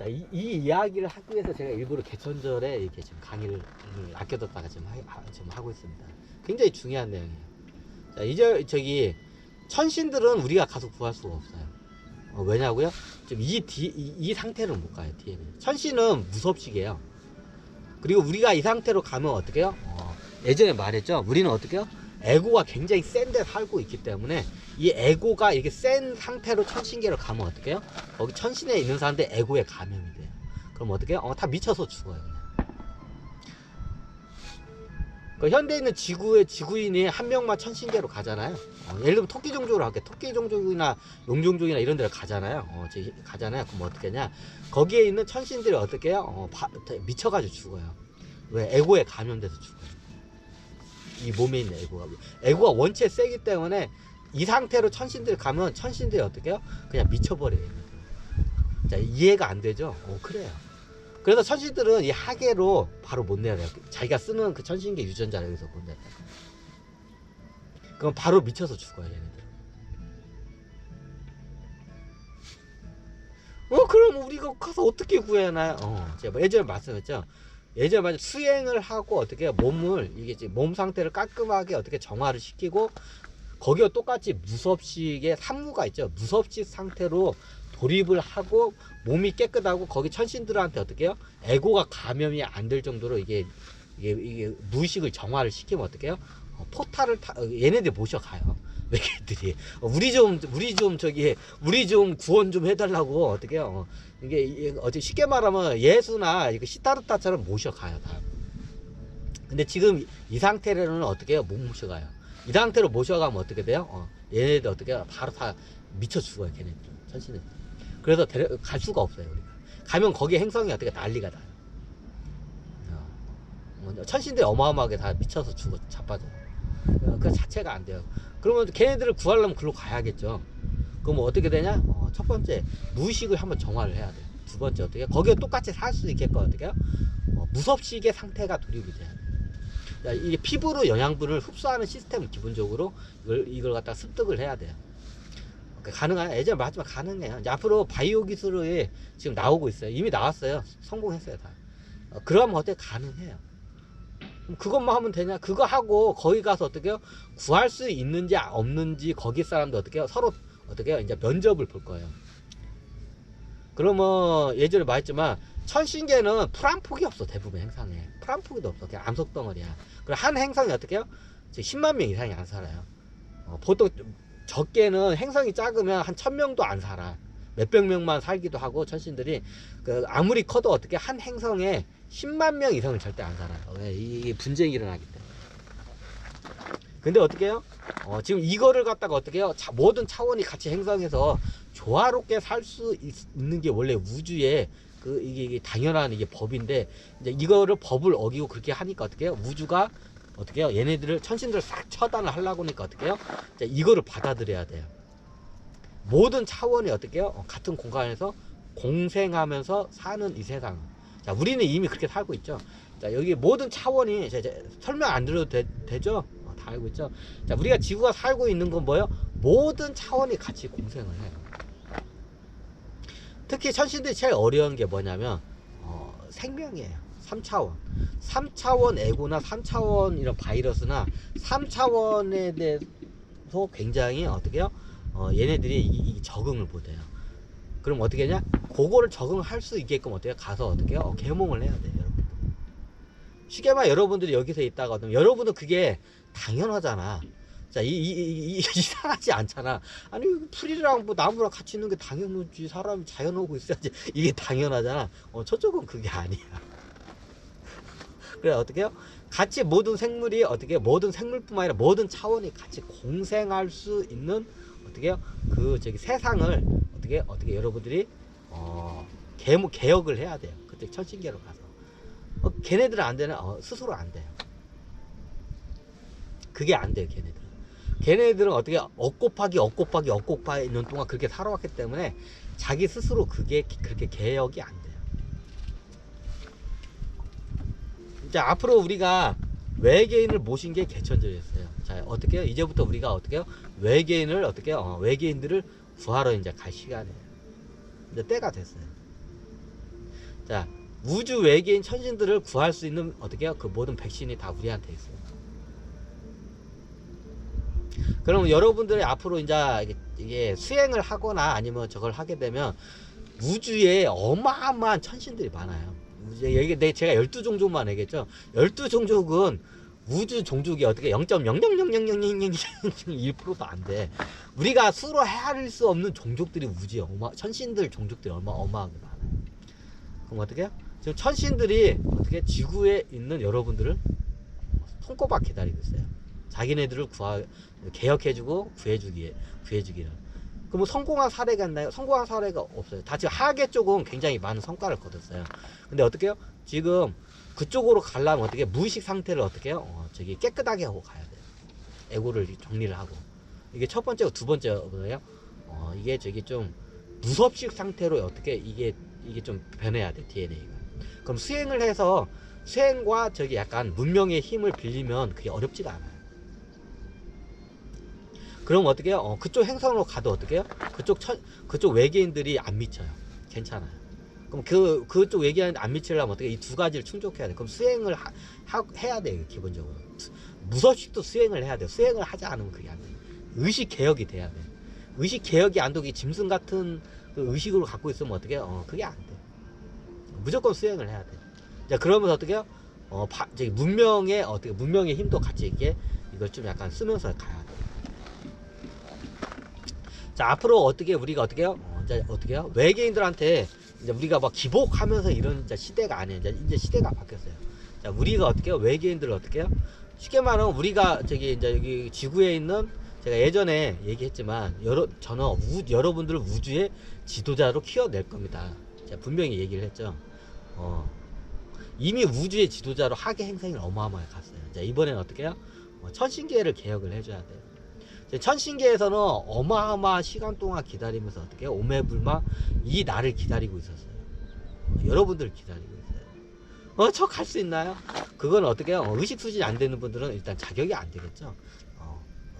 자, 이 이야기를 하기 위해서 제가 일부러 개천절에 이렇게 지금 강의를 아껴뒀다가 지금 하고 있습니다. 굉장히 중요한 내용이에요. 자, 이제 저기 천신들은 우리가 가서 구할 수가 없어요. 왜냐고요? 지금 이 상태를 못 가요. 뒤에 천신은 무섭시게요. 그리고 우리가 이 상태로 가면 어떻게 해요? 예전에 말했죠. 우리는 어떻게 해요? 에고가 굉장히 센데 살고 있기 때문에 이 에고가 이렇게 센 상태로 천신계로 가면 어떻게 해요? 거기 천신에 있는 사람들 에고에 감염이 돼요. 그럼 어떻게 해요? 다 미쳐서 죽어요. 그 현대에 있는 지구인이 한 명만 천신계로 가잖아요. 예를 들면 토끼 종족으로 할게. 토끼 종족이나 용종족이나 이런 데를 가잖아요. 가잖아요. 그럼 어떻게 하냐? 거기에 있는 천신들이 어떻게 해요? 미쳐가지고 죽어요. 왜? 에고에 감염돼서 죽어요. 이 몸에 있는 에고가 원체 세기 때문에 이 상태로 천신들이 가면 천신들이 어떻게 해요? 그냥 미쳐버려요. 자, 이해가 안 되죠? 그래요. 그래서 천신들은 이 하계로 바로 못 내려요. 자기가 쓰는 그 천신계 유전자를 여기서 못 내려요. 그럼 바로 미쳐서 죽어요, 얘네들. 그럼 우리가 가서 어떻게 구해나요? 제가 예전에 말씀했죠. 예전에 수행을 하고 어떻게 몸을 이게 몸 상태를 깔끔하게 어떻게 정화를 시키고 거기와 똑같이 무섭식의 산무가 있죠. 무섭식 상태로 돌입을 하고 몸이 깨끗하고 거기 천신들한테 어떻게 해요? 에고가 감염이 안 될 정도로 이게 무의식을 정화를 시키면 어떻게 해요? 포탈을 얘네들 모셔가요. 외계들이 우리 좀 구원 좀 해달라고 어떻게 해요? 이게 어제 쉽게 말하면 예수나 이거 시타르타처럼 모셔가요 다. 근데 지금 이 상태로는 어떻게 해요? 못 모셔가요. 이 상태로 모셔가면 어떻게 돼요? 얘네들 어떻게 해요? 바로 다 미쳐 죽어요. 걔네들 천신들. 그래서 갈 수가 없어요. 우리가 가면 거기 행성이 어떻게 난리가 나요. 천신들이 어마어마하게 다 미쳐서 죽어 자빠져요. 그 자체가 안 돼요. 그러면 걔네들을 구하려면 글로 가야겠죠. 그럼 어떻게 되냐? 첫 번째 무의식을 한번 정화를 해야 돼요. 두 번째 어떻게? 거기에 똑같이 살 수 있게끔 어떻게 해요? 무섭식의 상태가 돌입이 돼요. 이게 피부로 영양분을 흡수하는 시스템을 기본적으로 이걸 갖다 습득을 해야 돼요. 가능한, 예전에 말했지만 가능해요. 이제 앞으로 바이오 기술이 지금 나오고 있어요. 이미 나왔어요. 성공했어요, 다. 그러면 어떻게 가능해요? 그럼 그것만 하면 되냐? 그거 하고 거기 가서 어떻게 해요? 구할 수 있는지 없는지 거기 사람들 어떻게 해요? 서로 어떻게 해요? 이제 면접을 볼 거예요. 그러면 예전에 말했지만 천신계는 풀 한 폭이 없어. 대부분 행성에 풀 한 폭이도 없어. 그냥 암석덩어리야. 그리고 한 행성이 어떻게 해요? 10만 명 이상이 안 살아요. 보통 적게는 행성이 작으면 한 1000명도 안 살아. 몇백 명만 살기도 하고 천신들이 아무리 커도 어떻게 한 행성에 10만 명 이상은 절대 안 살아요. 이게 분쟁이 일어나기 때문에. 근데 어떻게 해요? 지금 이거를 갖다가 어떻게 해요? 모든 차원이 같이 행성에서 조화롭게 살 수 있는 게 원래 우주의 이게 당연한 이게 법인데, 이제 이거를 법을 어기고 그렇게 하니까 어떻게 해요? 우주가 어떻게 해요? 얘네들을 천신들을 싹 처단을 하려고 하니까 어떻게 해요? 자, 이거를 받아들여야 돼요. 모든 차원이 어떻게 해요? 같은 공간에서 공생하면서 사는 이 세상. 자, 우리는 이미 그렇게 살고 있죠. 자, 여기 모든 차원이 설명 안 드려도 되죠? 다 알고 있죠. 자, 우리가 지구가 살고 있는 건 뭐예요? 모든 차원이 같이 공생을 해요. 특히 천신들이 제일 어려운 게 뭐냐면 생명이에요. 3차원 3차원 에고나 3차원 이런 바이러스나 3차원에 대해서 굉장히 어떻게 해요? 얘네들이 적응을 못해요. 그럼 어떻게 하냐? 그거를 적응할 수 있게끔 어떻게 가서 어떻게 해요? 개몽을 해야 돼요. 여러분. 쉽게 말해 여러분들이 여기서 있다가 여러분은 그게 당연하잖아. 자, 이상하지 않잖아. 아니, 풀이랑 뭐 나무랑 같이 있는 게 당연하지. 사람이 자연하고 있어야지. 이게 당연하잖아. 저쪽은 그게 아니야. 그래, 어떻게 해요? 같이 모든 생물이 어떻게, 모든 생물뿐만 아니라 모든 차원이 같이 공생할 수 있는, 어떻게 해요? 세상을, 어떻게 여러분들이, 개혁을 해야 돼요. 그때 천신계로 가서. 걔네들은 안 되나? 스스로 안 돼요. 그게 안 돼요, 걔네들은. 걔네들은 어떻게 억 곱하기 있는 동안 그렇게 살아왔기 때문에 자기 스스로 그게 그렇게 개혁이 안 돼요. 자, 앞으로 우리가 외계인을 모신 게 개천절이었어요. 자, 어떻게 해요? 이제부터 우리가 어떻게 해요? 외계인을 어떻게 해요? 외계인들을 구하러 이제 갈 시간이에요. 이제 때가 됐어요. 자, 우주 외계인 천신들을 구할 수 있는 어떻게 해요? 그 모든 백신이 다 우리한테 있어요. 그럼 여러분들이 앞으로 이제 이게 수행을 하거나 아니면 저걸 하게 되면 우주에 어마어마한 천신들이 많아요. 여기 제가 12종족만 얘기했죠. 12종족은 우주 종족이 어떻게 0.0000001%도 안 돼. 우리가 수로 헤아릴 수 없는 종족들이 우주에 천신들 종족들이 어마어마하게 많아요. 그럼 어떻게 해요? 지금 천신들이 어떻게 지구에 있는 여러분들을 손꼽아 기다리고 있어요. 자기네들을 개혁해주고 구해주기를. 그럼 성공한 사례가 있나요? 성공한 사례가 없어요. 다 지금 하계 쪽은 굉장히 많은 성과를 거뒀어요. 근데 어떻게 해요? 지금 그쪽으로 가려면 어떻게 무의식 상태를 어떻게 해요? 저기 깨끗하게 하고 가야 돼요. 에고를 정리를 하고. 이게 첫 번째고 두 번째로요. 이게 저기 좀 무섭식 상태로 어떻게 이게 좀 변해야 돼, DNA가. 그럼 수행을 해서 수행과 저기 약간 문명의 힘을 빌리면 그게 어렵지가 않아요. 그럼 어떻게 해요? 그쪽 행성으로 가도 어떻게 해요? 그쪽 외계인들이 안 미쳐요. 괜찮아요. 그럼 그쪽 외계인 안 미치려면 어떻게 이 두 가지를 충족해야 돼. 그럼 수행을 해야 돼요, 기본적으로. 무섭식도 수행을 해야 돼요. 수행을 하지 않으면 그게 안 돼요. 의식 개혁이 돼야 돼. 의식 개혁이 안 되고 짐승 같은 그 의식으로 갖고 있으면 어떻게 해요? 그게 안 돼. 무조건 수행을 해야 돼. 자, 그러면서 어떻게 해요? 저기 문명의 힘도 같이 이렇게 이걸 좀 약간 쓰면서 가야 돼. 자, 앞으로 우리가 어떻게 해요? 이제 어떻게 해요? 외계인들한테 이제 우리가 막 기복하면서 이런 이제 시대가 아니에요. 이제 시대가 바뀌었어요. 자, 우리가 어떻게 해요? 외계인들을 어떻게 해요? 쉽게 말하면 우리가 저기 이제 여기 지구에 있는 제가 예전에 얘기했지만 저는 여러분들을 우주의 지도자로 키워낼 겁니다. 제가 분명히 얘기를 했죠. 이미 우주의 지도자로 하계 행성이 어마어마하게 갔어요. 자, 이번에는 어떻게 해요? 천신계를 개혁을 해줘야 돼요. 천신계에서는 어마어마한 시간 동안 기다리면서 어떻게 해요? 오매불망 이 날을 기다리고 있었어요. 여러분들을 기다리고 있어요. 저 갈 수 있나요? 그건 어떻게 해요? 의식 수준이 안 되는 분들은 일단 자격이 안 되겠죠.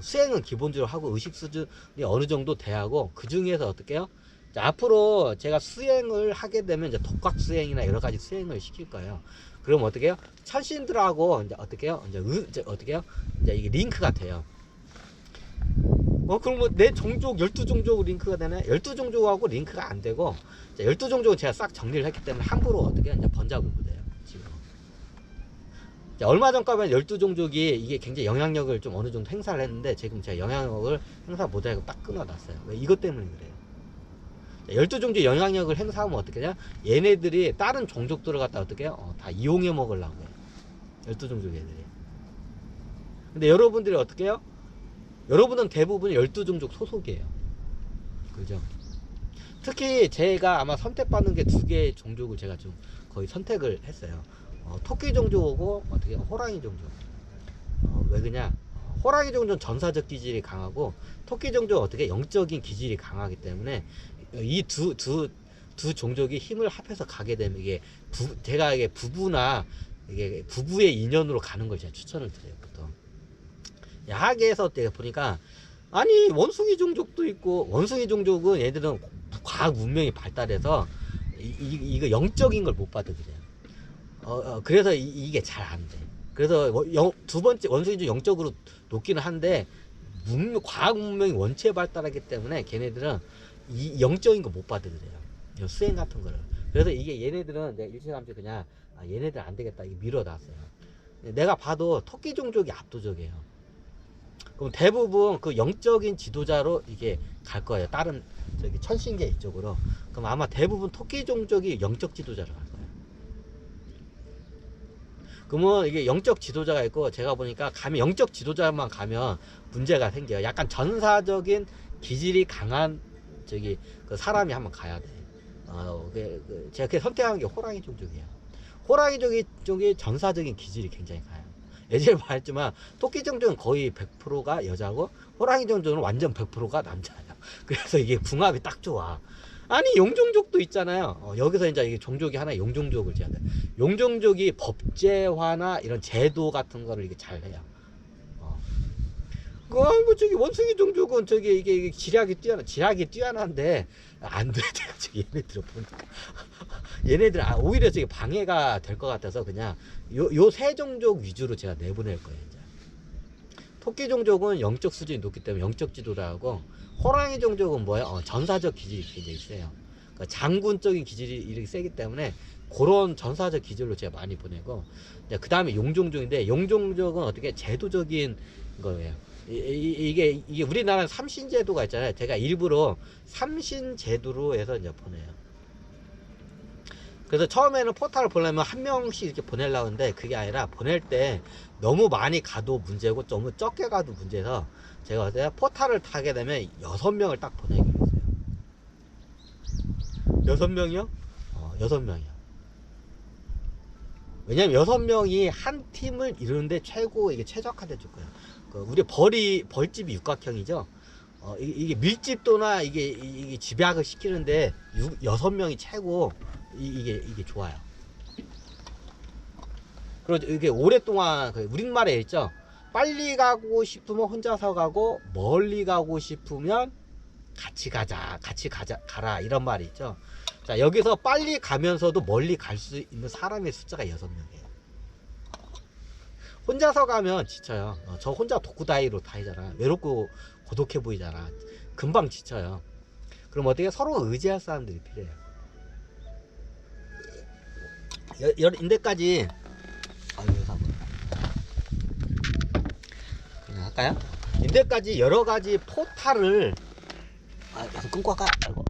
수행은 기본적으로 하고 의식 수준이 어느 정도 돼야 하고, 그 중에서 어떻게 해요? 자, 앞으로 제가 수행을 하게 되면 이제 독학 수행이나 여러 가지 수행을 시킬 거예요. 그럼 어떻게 해요? 천신들하고 이제 어떻게 해요? 이제 어떻게 해요? 이제 이게 링크가 돼요. 그럼 뭐 내 종족 12종족 링크가 되나요? 12종족하고 링크가 안 되고, 12종족은 제가 싹 정리를 했기 때문에 함부로 어떻게 이제 번자분부돼요. 지금. 자, 얼마 전까지는 12종족이 이게 굉장히 영향력을 좀 어느 정도 행사를 했는데, 지금 제가 영향력을 행사 못하고 딱 끊어놨어요. 왜? 이것 때문에 그래요. 12종족 영향력을 행사하면 어떻게 하냐? 얘네들이 다른 종족들을 갖다 어떻게 해요? 다 이용해 먹으려고 해요. 12종족 애들이. 근데 여러분들이 어떻게 해요? 여러분은 대부분 12종족 소속이에요. 그죠? 특히 제가 아마 선택받는 게 두 개의 종족을 제가 좀 거의 선택을 했어요. 토끼 종족하고 어떻게 호랑이 종족. 왜 그러냐? 호랑이 종족은 전사적 기질이 강하고, 토끼 종족은 어떻게 영적인 기질이 강하기 때문에 이 두 종족이 힘을 합해서 가게 되면 제가 이게 부부나 이게 부부의 인연으로 가는 걸 제가 추천을 드려요, 보통. 하계에서 보니까, 아니, 원숭이 종족도 있고, 원숭이 종족은 얘들은 과학 문명이 발달해서 이거 영적인 걸 못 받아들여요. 그래서 이게 잘 안 돼. 그래서 두 번째 원숭이 종 영적으로 높기는 한데, 과학 문명이 원체 발달하기 때문에 걔네들은 이 영적인 거 못 받아들여요. 수행 같은 거를. 그래서 이게 얘네들은 내가 일찌감치 그냥 얘네들 안 되겠다 이게 밀어놨어요. 내가 봐도 토끼 종족이 압도적이에요. 그럼 대부분 그 영적인 지도자로 이게 갈 거예요. 다른 저기 천신계 이쪽으로. 그럼 아마 대부분 토끼 종족이 영적 지도자로 갈 거예요. 그러면 이게 영적 지도자가 있고, 제가 보니까 영적 지도자만 가면 문제가 생겨요. 약간 전사적인 기질이 강한 저기 그 사람이 한번 가야 돼. 제가 선택한 게 호랑이 종족이에요. 호랑이 종족이 전사적인 기질이 굉장히 강해요. 예전에 말했지만 토끼 종족은 거의 100%가 여자고, 호랑이 종족은 완전 100%가 남자예요. 그래서 이게 궁합이 딱 좋아. 아니, 용종족도 있잖아요. 여기서 이제 이게 종족이 하나 용종족을 지어야 돼. 용종족이 법제화나 이런 제도 같은 거를 이게 잘 해요. 뭐 저기 원숭이 종족은 저기 이게 지략이 뛰어난데 안 돼. 제가 지금 얘네들을 보니까 얘네들 오히려 저기 방해가 될 것 같아서 그냥 요 세 종족 위주로 제가 내보낼 거예요. 이제. 토끼 종족은 영적 수준이 높기 때문에 영적 지도를 하고, 호랑이 종족은 뭐예요? 전사적 기질이 굉장히 세요. 그러니까 장군적인 기질이 이렇게 세기 때문에 그런 전사적 기질로 제가 많이 보내고, 그 다음에 용종족인데, 용종족은 어떻게 제도적인 거예요. 이게 우리나라는 삼신제도가 있잖아요. 제가 일부러 삼신제도로 해서 이제 보내요. 그래서 처음에는 포탈을 보내면 한 명씩 이렇게 보내려고 하는데, 그게 아니라 보낼 때 너무 많이 가도 문제고 너무 적게 가도 문제여서 제가 어때요? 포탈을 타게 되면 6명을 딱 보내기로 했어요. 6명이요? 6명이요. 왜냐면 6명이 한 팀을 이루는데 이게 최적화돼 줄 거예요. 우리 벌집이 육각형이죠. 이게 밀집도나 이게 집약을 시키는데 6명이 최고 이게 좋아요. 그리고 이게 오랫동안 우리말에 있죠. 빨리 가고 싶으면 혼자서 가고, 멀리 가고 싶으면 같이 가라, 이런 말이 있죠. 자, 여기서 빨리 가면서도 멀리 갈 수 있는 사람의 숫자가 6명이에요. 혼자서 가면 지쳐요. 저 혼자 독구다이로 다니잖아. 외롭고 고독해 보이잖아. 금방 지쳐요. 그럼 어떻게 서로 의지할 사람들이 필요해요. 인데까지 그냥 할까요? 인데까지 여러 가지 포탈을 계속 끊고 할까? 아이고.